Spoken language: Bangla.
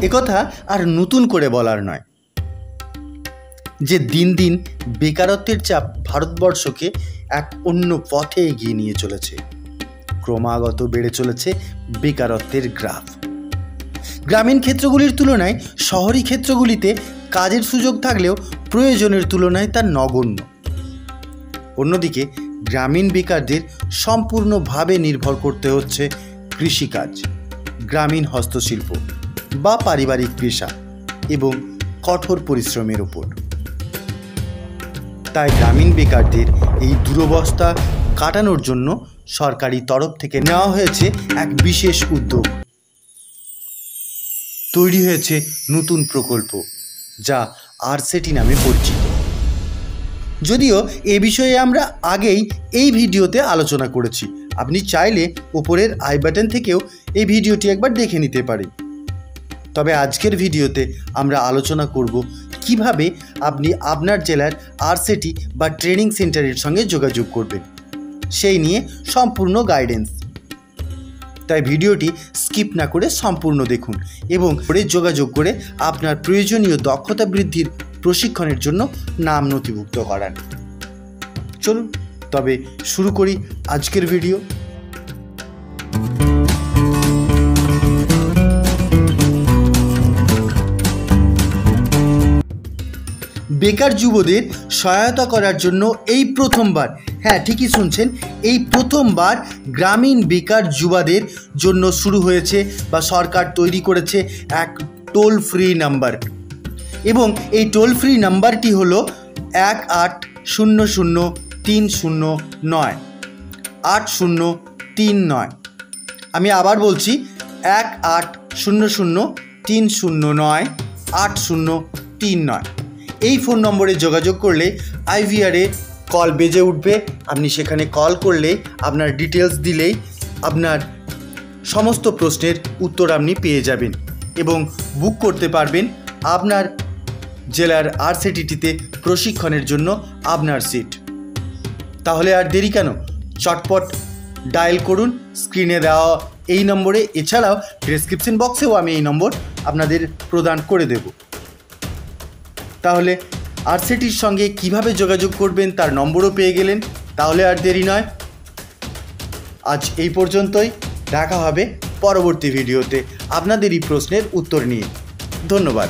একথা আর নতুন করে বলার নয় যে দিন দিন বেকারত্বের চাপ ভারতবর্ষকে এক অন্য পথে এগিয়ে নিয়ে চলেছে। ক্রমাগত বেড়ে চলেছে বেকারত্বের গ্রাফ। গ্রামীণ ক্ষেত্রগুলির তুলনায় শহরি ক্ষেত্রগুলিতে কাজের সুযোগ থাকলেও প্রয়োজনের তুলনায় তা নগণ্য। অন্যদিকে গ্রামীণ বেকারদের সম্পূর্ণভাবে নির্ভর করতে হচ্ছে কৃষিকাজ, গ্রামীণ হস্তশিল্প বা পারিবারিক পেশা এবং কঠোর পরিশ্রমের উপর। তাই গ্রামীণ বেকারদের এই দুরবস্থা কাটানোর জন্য সরকারি তরফ থেকে নেওয়া হয়েছে এক বিশেষ উদ্যোগ। তৈরি হয়েছে নতুন প্রকল্প যা আরসেটি নামে পরিচিত। যদিও এ বিষয়ে আমরা আগেই এই ভিডিওতে আলোচনা করেছি, আপনি চাইলে উপরের আই বাটন থেকেও এই ভিডিওটি একবার দেখে নিতে পারেন। তবে আজকের ভিডিওতে আমরা আলোচনা করব কিভাবে আপনি আপনার জেলার আরসেটি বা ট্রেনিং সেন্টারের সঙ্গে যোগাযোগ করবেন, সেই নিয়ে সম্পূর্ণ গাইডেন্স। তাই ভিডিওটি স্কিপ না করে সম্পূর্ণ দেখুন এবং যোগাযোগ করে আপনার প্রয়োজনীয় দক্ষতা বৃদ্ধির প্রশিক্ষণের জন্য নাম নথিভুক্ত করান। চলুন তবে শুরু করি আজকের ভিডিও। বেকার যুবদের সহায়তা করার জন্য এই প্রথমবার, হ্যাঁ ঠিকই শুনছেন, এই প্রথমবার গ্রামীণ বেকার যুবাদের জন্য শুরু হয়েছে বা সরকার তৈরি করেছে এক টোল ফ্রি নাম্বার। এবং এই টোল ফ্রি নাম্বারটি হলো 1800-309-8039। আমি আবার বলছি 1800-309-8039। এই ফোন নম্বরে যোগাযোগ করলে আইভিআরে কল বেজে উঠবে। আপনি সেখানে কল করলে আপনার ডিটেলস দিলেই আপনার সমস্ত প্রশ্নের উত্তর আপনি পেয়ে যাবেন এবং বুক করতে পারবেন আপনার জেলার আরসেটিটিতে প্রশিক্ষণের জন্য আপনার সিট। তাহলে আর দেরি কেন, চটপট ডায়াল করুন স্ক্রিনে দেওয়া এই নম্বরে। এছাড়াও ডেসক্রিপশন বক্সেও আমি এই নম্বর আপনাদের প্রদান করে দেব। তাহলে আরসেটির সঙ্গে কিভাবে যোগাযোগ করবেন তার নম্বরও পেয়ে গেলেন। তাহলে আর দেরি নয়, আজ এই পর্যন্তই। দেখা হবে পরবর্তী ভিডিওতে আপনাদেরই প্রশ্নের উত্তর নিয়ে। ধন্যবাদ।